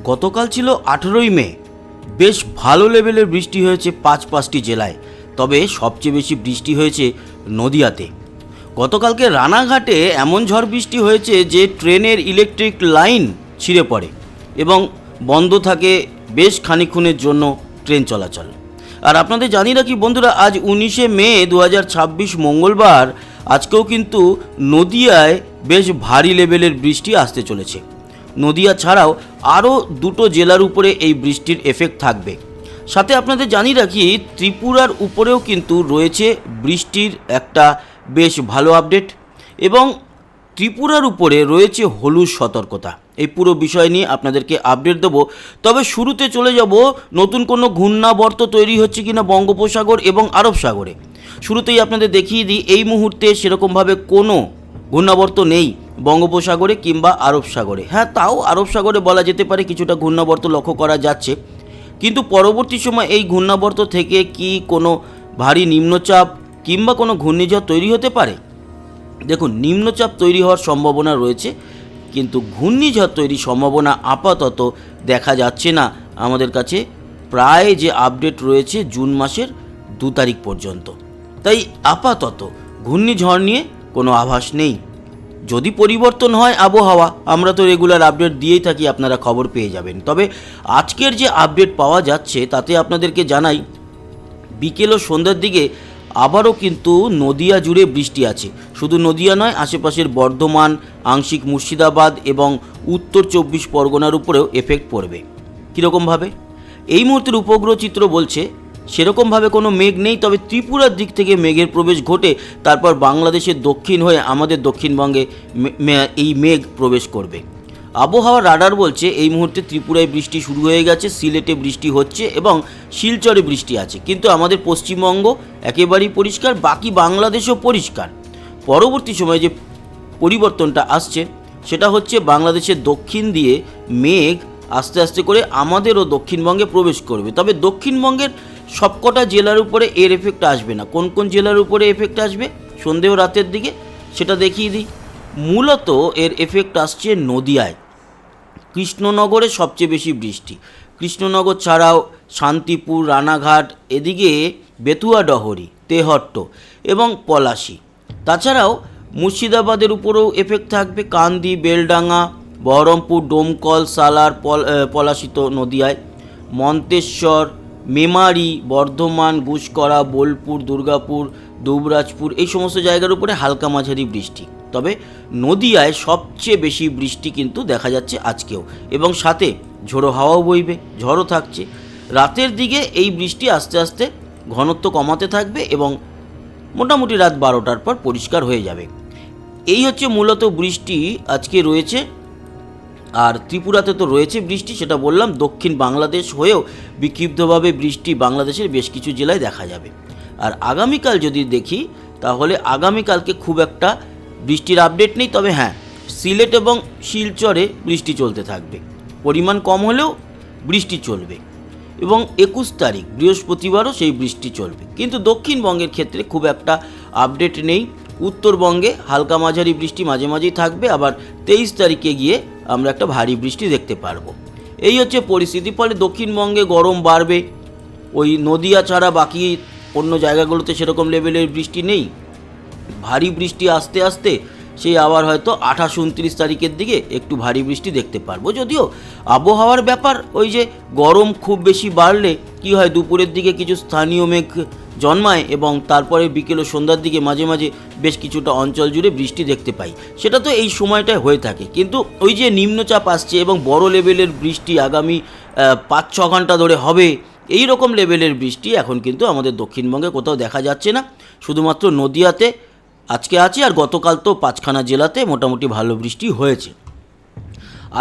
গতকাল ছিল 18ই মে। বেশ ভালো লেভেলের বৃষ্টি হয়েছে পাঁচটি জেলায়, তবে সবচেয়ে বেশি বৃষ্টি হয়েছে নদিয়াতে। গতকালকে রানাঘাটে এমন ঝড় বৃষ্টি হয়েছে যে ট্রেনের ইলেকট্রিক লাইন ছিঁড়ে পড়ে এবং বন্ধ থাকে বেশ খানিকক্ষণের জন্য ট্রেন চলাচল। আর আপনাদের জানি রাখি বন্ধুরা, আজ 19শে মে 2026 মঙ্গলবার, আজকেও কিন্তু নদিয়ায় বেশ ভারী লেভেলের বৃষ্টি আসতে চলেছে। নদিয়া ছাড়াও আরও দুটো জেলার উপরে এই বৃষ্টির এফেক্ট থাকবে। সাথে আপনাদের জানি রাখি ত্রিপুরার উপরেও কিন্তু রয়েছে বৃষ্টির একটা বেশ ভালো আপডেট, এবং ত্রিপুরার উপরে রয়েছে হলুদ সতর্কতা। এই পুরো বিষয় নিয়ে আপনাদেরকে আপডেট দেবো। তবে শুরুতে চলে যাব নতুন কোনো ঘূর্ণাবর্ত তৈরি হচ্ছে কিনা বঙ্গোপসাগর এবং আরব সাগরে। শুরুতেই আপনাদের দেখিয়ে দিই, এই মুহূর্তে সেরকমভাবে কোনো ঘূর্ণাবর্ত নেই বঙ্গোপসাগরে কিংবা আরব সাগরে। হ্যাঁ, তাও আরব সাগরে বলা যেতে পারে কিছুটা ঘূর্ণাবর্ত লক্ষ্য করা যাচ্ছে, কিন্তু পরবর্তী সময় এই ঘূর্ণাবর্ত থেকে কি কোনো ভারী নিম্নচাপ কিংবা কোনো ঘূর্ণিঝড় তৈরি হতে পারে? দেখুন, নিম্নচাপ তৈরি হওয়ার সম্ভাবনা রয়েছে, কিন্তু ঘূর্ণিঝড় তৈরির সম্ভাবনা আপাতত দেখা যাচ্ছে না আমাদের কাছে। প্রায় যে আপডেট রয়েছে জুন মাসের 2 তারিখ পর্যন্ত, তাই আপাতত ঘূর্ণিঝড় নিয়ে কোনো আভাস নেই। যদি পরিবর্তন হয় আবহাওয়া, আমরা তো রেগুলার আপডেট দিয়েই থাকি, আপনারা খবর পেয়ে যাবেন। তবে আজকের যে আপডেট পাওয়া যাচ্ছে তাতে আপনাদেরকে জানাই, বিকেল ও সন্ধ্যার দিকে আবারও কিন্তু নদিয়া জুড়ে বৃষ্টি আছে। শুধু নদিয়া নয়, আশেপাশের বর্ধমান, আংশিক মুর্শিদাবাদ এবং উত্তর 24 পরগনার উপরেও এফেক্ট পড়বে। কীরকমভাবে? এই মুহূর্তের উপগ্রহ চিত্র বলছে সেরকমভাবে কোনো মেঘ নেই, তবে ত্রিপুরার দিক থেকে মেঘের প্রবেশ ঘটে তারপর বাংলাদেশের দক্ষিণ হয়ে আমাদের দক্ষিণবঙ্গে এই মেঘ প্রবেশ করবে। আবহাওয়ার রাডার বলছে এই মুহূর্তে ত্রিপুরায় বৃষ্টি শুরু হয়ে গেছে, সিলেটে বৃষ্টি হচ্ছে এবং শিলচরে বৃষ্টি আছে, কিন্তু আমাদের পশ্চিমবঙ্গ একেবারেই পরিষ্কার, বাকি বাংলাদেশও পরিষ্কার। পরবর্তী সময়ে যে পরিবর্তনটা আসছে সেটা হচ্ছে বাংলাদেশের দক্ষিণ দিয়ে মেঘ আস্তে আস্তে করে আমাদেরও দক্ষিণবঙ্গে প্রবেশ করবে। তবে দক্ষিণবঙ্গের সবকটা জেলার উপরে এর এফেক্ট আসবে না। কোন কোন জেলার উপরে এফেক্ট আসবে সন্ধ্যে ও রাতের দিকে সেটা দেখিয়ে দিই। মূলত এর এফেক্ট আসছে নদিয়ায়, কৃষ্ণনগরে সবচেয়ে বেশি বৃষ্টি। কৃষ্ণনগর ছাড়াও শান্তিপুর, রানাঘাট, এদিকে বেতুয়াডহরি, তেহট্ট এবং পলাশী। তাছাড়াও মুর্শিদাবাদের উপরেও এফেক্ট থাকবে, কান্দি, বেলডাঙ্গা, বহরমপুর, ডোমকল, সালার, পলাশী তো নদিয়ায়, মন্তেশ্বর, মেমারি, বর্ধমান, গুসকরা, বোলপুর, দুর্গাপুর, দুবরাজপুর, এই সমস্ত জায়গার উপরে হালকা মাঝারি বৃষ্টি। তবে নদিয়ায় সবচেয়ে বেশি বৃষ্টি কিন্তু দেখা যাচ্ছে আজকেও, এবং সাথে ঝোড়ো হাওয়াও বইবে, ঝড়ও থাকছে। রাতের দিকে এই বৃষ্টি আস্তে আস্তে ঘনত্ব কমাতে থাকবে এবং মোটামুটি রাত 12টার পর পরিষ্কার হয়ে যাবে। এই হচ্ছে মূলত বৃষ্টি আজকে রয়েছে। আর ত্রিপুরাতে তো রয়েছে বৃষ্টি, সেটা বললাম। দক্ষিণ বাংলাদেশ হয়েও বিক্ষিপ্তভাবে বৃষ্টি বাংলাদেশের বেশ কিছু জেলায় দেখা যাবে। আর আগামীকাল যদি দেখি, তাহলে আগামীকালকে খুব একটা বৃষ্টির আপডেট নেই, তবে হ্যাঁ, সিলেট এবং শিলচরে বৃষ্টি চলতে থাকবে, পরিমাণ কম হলেও বৃষ্টি চলবে, এবং 21 তারিখ বৃহস্পতিবারও সেই বৃষ্টি চলবে। কিন্তু দক্ষিণবঙ্গের ক্ষেত্রে খুব একটা আপডেট নেই। উত্তরবঙ্গে হালকা মাঝারি বৃষ্টি মাঝে মাঝেই থাকবে, আবার 23 তারিখে গিয়ে আমরা একটা ভারী বৃষ্টি দেখতে পারবো। এই হচ্ছে পরিস্থিতি। ফলে দক্ষিণবঙ্গে গরম বাড়বে। ওই নদিয়া ছাড়া বাকি অন্য জায়গাগুলোতে সেরকম লেভেলের বৃষ্টি নেই। ভারী বৃষ্টি আস্তে আস্তে সেই আবার হয়তো 28-29 তারিখের দিকে একটু ভারী বৃষ্টি দেখতে পারবো। যদিও আবহাওয়ার ব্যাপার, ওই যে গরম খুব বেশি বাড়লে কি হয়, দুপুরের দিকে কিছু স্থানীয় মেঘ জন্মায় এবং তারপরে বিকেল ও সন্ধ্যার দিকে মাঝে মাঝে বেশ কিছুটা অঞ্চল জুড়ে বৃষ্টি দেখতে পাই। সেটা তো এই সময়টায় হয়ে থাকে, কিন্তু ওই যে নিম্নচাপ আসছে এবং বড় লেভেলের বৃষ্টি আগামী 5-6 ঘন্টা ধরে হবে, এই রকম লেভেলের বৃষ্টি এখন কিন্তু আমাদের দক্ষিণবঙ্গে কোথাও দেখা যাচ্ছে না। শুধুমাত্র নদিয়াতে আজকে আছে, আর গতকাল তো 5খানা জেলাতে মোটামুটি ভালো বৃষ্টি হয়েছে।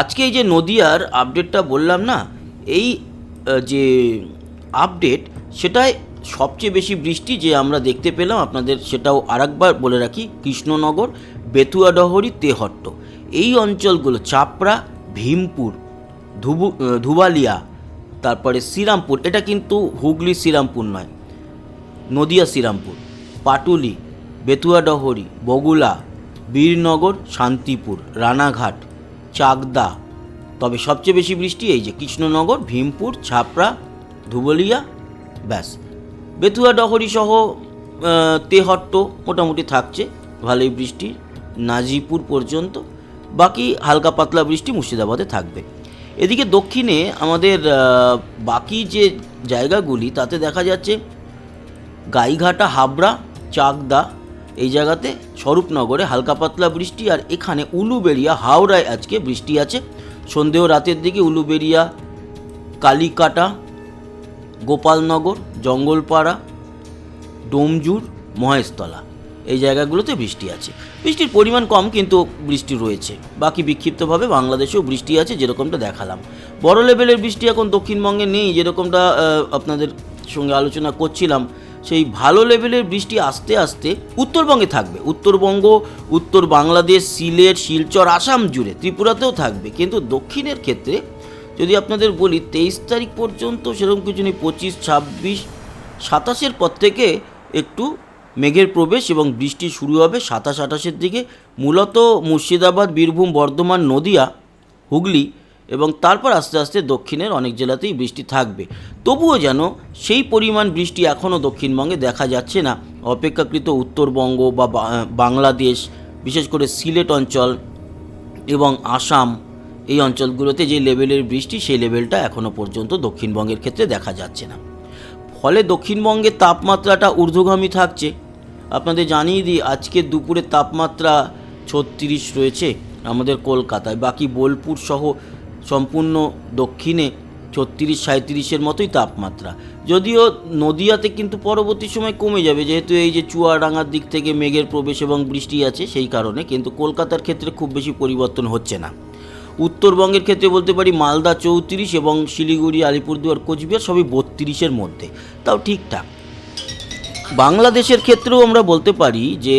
আজকে এই যে নদিয়ার আপডেটটা বললাম না, এই যে আপডেট, সেটাই সবচেয়ে বেশি বৃষ্টি যে আমরা দেখতে পেলাম আপনাদের সেটাও আরেকবার বলে রাখি, কৃষ্ণনগর, বেতুয়াডহরি, তেহট্ট, এই অঞ্চলগুলো, চাপড়া, ভীমপুর, ধুবালিয়া, তারপরে শ্রীরামপুর, এটা কিন্তু হুগলি শ্রীরামপুর নয়, নদিয়া শ্রীরামপুর, পাটুলি, বেতুয়াডহরি, বগুলা, বীরনগর, শান্তিপুর, রানাঘাট, চাকদা, তবে সবচেয়ে বেশি বৃষ্টি এই যে কৃষ্ণনগর, ভীমপুর, ছাপড়া, ধুবুলিয়া, ব্যাস। বেতুয়া, ডহরি সহ তেহট্ট মোটামুটি থাকছে ভালোই বৃষ্টি, নাজিপুর পর্যন্ত। বাকি হালকা পাতলা বৃষ্টি মুর্শিদাবাদে থাকবে। এদিকে দক্ষিণে আমাদের বাকি যে জায়গাগুলি তাতে দেখা যাচ্ছে গাইঘাটা, হাবড়া, চাকদা এই জায়গাতে, স্বরূপনগরে হালকা পাতলা বৃষ্টি। আর এখানে উলুবেড়িয়া, হাওড়ায় আজকে বৃষ্টি আছে সন্ধ্যে ও রাতের দিকে। উলুবেড়িয়া, কালিকাটা, গোপালনগর, জঙ্গলপাড়া, ডোমজুর, মহেশতলা এই জায়গাগুলোতে বৃষ্টি আছে। বৃষ্টির পরিমাণ কম কিন্তু বৃষ্টি রয়েছে। বাকি বিক্ষিপ্তভাবে বাংলাদেশেও বৃষ্টি আছে, যেরকমটা দেখালাম। বড় লেভেলের বৃষ্টি এখন দক্ষিণবঙ্গে নেই, যেরকমটা আপনাদের সঙ্গে আলোচনা করছিলাম। সেই ভালো লেভেলের বৃষ্টি আস্তে আস্তে উত্তরবঙ্গে থাকবে। উত্তরবঙ্গ, উত্তর বাংলাদেশ, সিলেট, শিলচর, আসাম জুড়ে, ত্রিপুরাতেও থাকবে। কিন্তু দক্ষিণের ক্ষেত্রে যদি আপনাদের বলি 23 তারিখ পর্যন্ত সেরকম কিছু নেই। 25, 26, 27-এর পর থেকে একটু মেঘের প্রবেশ এবং বৃষ্টি শুরু হবে 27, 28-এর দিকে। মূলত মুর্শিদাবাদ, বীরভূম, বর্ধমান, নদিয়া, হুগলি এবং তারপর আস্তে আস্তে দক্ষিণের অনেক জেলাতেই বৃষ্টি থাকবে। তবুও যেন সেই পরিমাণ বৃষ্টি এখনও দক্ষিণবঙ্গে দেখা যাচ্ছে না। অপেক্ষাকৃত উত্তরবঙ্গ বা বাংলাদেশ, বিশেষ করে সিলেট অঞ্চল এবং আসাম এই অঞ্চলগুলোতে যে লেভেলের বৃষ্টি, সেই লেভেলটা এখনও পর্যন্ত দক্ষিণবঙ্গের ক্ষেত্রে দেখা যাচ্ছে না। ফলে দক্ষিণবঙ্গের তাপমাত্রাটা ঊর্ধ্বগামী থাকছে। আপনাদের জানিয়ে দিই, আজকে দুপুরে তাপমাত্রা 36 রয়েছে আমাদের কলকাতায়। বাকি বোলপুর সহ সম্পূর্ণ দক্ষিণে 36, 37-এর মতোই তাপমাত্রা। যদিও নদিয়াতে কিন্তু পরবর্তী সময় কমে যাবে, যেহেতু এই যে চুয়াডাঙ্গার দিক থেকে মেঘের প্রবেশ এবং বৃষ্টি আছে সেই কারণে। কিন্তু কলকাতার ক্ষেত্রে খুব বেশি পরিবর্তন হচ্ছে না। উত্তরবঙ্গের ক্ষেত্রে বলতে পারি মালদা 34 এবং শিলিগুড়ি, আলিপুরদুয়ার, কোচবিহার সবই 32-এর মধ্যে, তাও ঠিকঠাক। বাংলাদেশের ক্ষেত্রেও আমরা বলতে পারি যে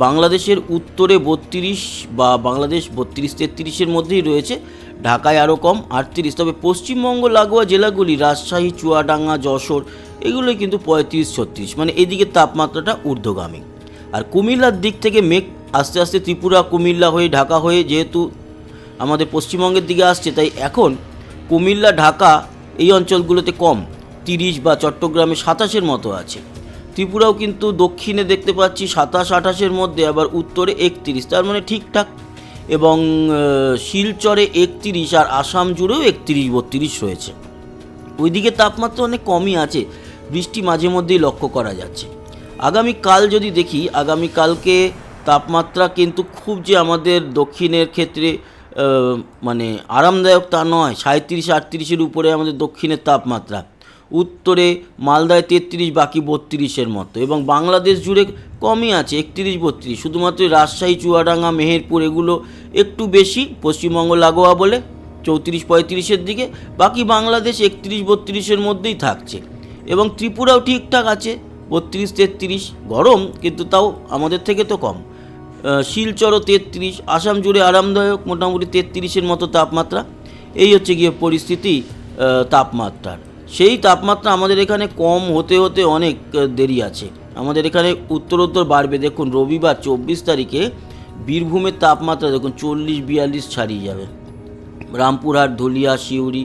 বাংলাদেশের উত্তরে 32 বা বাংলাদেশ 32-33-এর মধ্যেই রয়েছে। ঢাকায় আরও কম 38। তবে পশ্চিমবঙ্গ লাগোয়া জেলাগুলি রাজশাহী, চুয়াডাঙ্গা, যশোর এগুলোই কিন্তু 35-36, মানে এদিকে তাপমাত্রাটা ঊর্ধ্বগামী। আর কুমিল্লার দিক থেকে মেঘ আস্তে আস্তে ত্রিপুরা, কুমিল্লা হয়ে ঢাকা হয়ে যেহেতু আমাদের পশ্চিমবঙ্গের দিকে আসছে, তাই এখন কুমিল্লা, ঢাকা এই অঞ্চলগুলোতে কম 30 বা চট্টগ্রামে 27-এর মতো আছে। ত্রিপুরাও কিন্তু দক্ষিণে দেখতে পাচ্ছি 27, 28-এর মধ্যে, আবার উত্তরে 31, তার মানে ঠিকঠাক। এবং শিলচরে 31 আর আসাম জুড়েও 31, 32 রয়েছে। ওইদিকে তাপমাত্রা অনেক কমই আছে, বৃষ্টি মাঝে মধ্যেই লক্ষ্য করা যাচ্ছে। আগামীকাল যদি দেখি, আগামীকালকে তাপমাত্রা কিন্তু খুব যে আমাদের দক্ষিণের ক্ষেত্রে মানে আরামদায়ক তা নয়। 37, 38-এর উপরে আমাদের দক্ষিণের তাপমাত্রা। উত্তরে মালদায় 33, বাকি 32-এর মতো। এবং বাংলাদেশ জুড়ে কমই আছে 31, 32। শুধুমাত্র রাজশাহী, চুয়াডাঙ্গা, মেহেরপুর এগুলো একটু বেশি পশ্চিমবঙ্গ লাগোয়া বলে 34, 35-এর দিকে। বাকি বাংলাদেশ 31, 32-এর মধ্যেই থাকছে। এবং ত্রিপুরাও ঠিকঠাক আছে 32, 33। গরম কিন্তু তাও আমাদের থেকে তো কম। শিলচরও 33, আসাম জুড়ে আরামদায়ক মোটামুটি 33-এর মতো তাপমাত্রা। এই হচ্ছে গিয়ে পরিস্থিতি তাপমাত্রার। সেই তাপমাত্রা আমাদের এখানে কম হতে হতে অনেক দেরি আছে। আমাদের এখানে উত্তরোত্তর বাড়বে। দেখুন রবিবার 24 তারিখে বীরভূমের তাপমাত্রা দেখুন 40, 42 ছাড়িয়ে যাবে। রামপুরহাট, ধুলিয়া, সিউড়ি,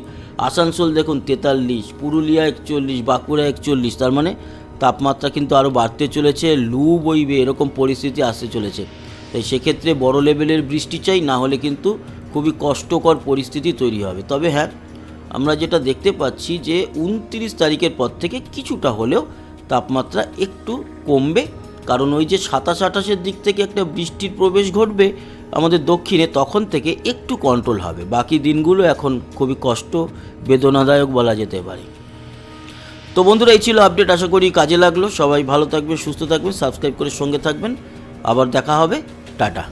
আসানসোল দেখুন 43, পুরুলিয়া 41, বাঁকুড়া 41। তার মানে তাপমাত্রা কিন্তু আরও বাড়তে চলেছে, লু বইবে, এরকম পরিস্থিতি আসতে চলেছে। তাই সেক্ষেত্রে বড় লেভেলের বৃষ্টি চাই, না হলে কিন্তু খুবই কষ্টকর পরিস্থিতি তৈরি হবে। তবে হ্যাঁ, আমরা যেটা দেখতে পাচ্ছি যে 29 তারিখের পর থেকে কিছুটা হলেও তাপমাত্রা একটু কমবে, কারণ ওই যে 27, 28-এর দিক থেকে একটা বৃষ্টির প্রবেশ ঘটবে আমাদের দক্ষিণে, তখন থেকে একটু কন্ট্রোল হবে। বাকি দিনগুলো এখন খুবই বেদনাদায়ক বলা যেতে পারে। তো বন্ধুরা, এই ছিল আপডেট। আশা করি কাজে লাগলো। সবাই ভালো থাকবেন, সুস্থ থাকবেন, সাবস্ক্রাইব করে সঙ্গে থাকবেন। আবার দেখা হবে। টাটা।